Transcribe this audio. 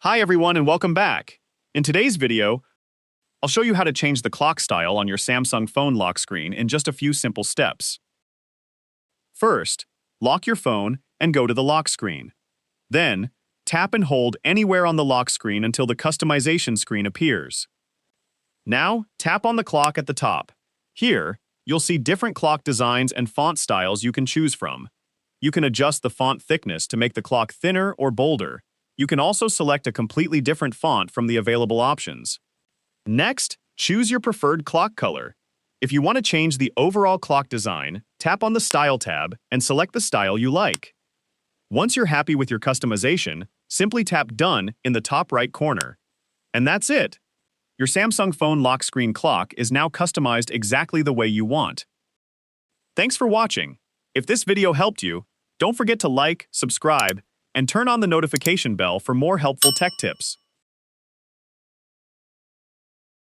Hi everyone and welcome back. In today's video, I'll show you how to change the clock style on your Samsung phone lock screen in just a few simple steps. First, lock your phone and go to the lock screen. Then, tap and hold anywhere on the lock screen until the customization screen appears. Now, tap on the clock at the top. Here, you'll see different clock designs and font styles you can choose from. You can adjust the font thickness to make the clock thinner or bolder. You can also select a completely different font from the available options. Next, choose your preferred clock color. If you want to change the overall clock design, tap on the Style tab and select the style you like. Once you're happy with your customization, simply tap Done in the top right corner. And that's it! Your Samsung phone lock screen clock is now customized exactly the way you want. Thanks for watching. If this video helped you, don't forget to like, subscribe, and turn on the notification bell for more helpful tech tips.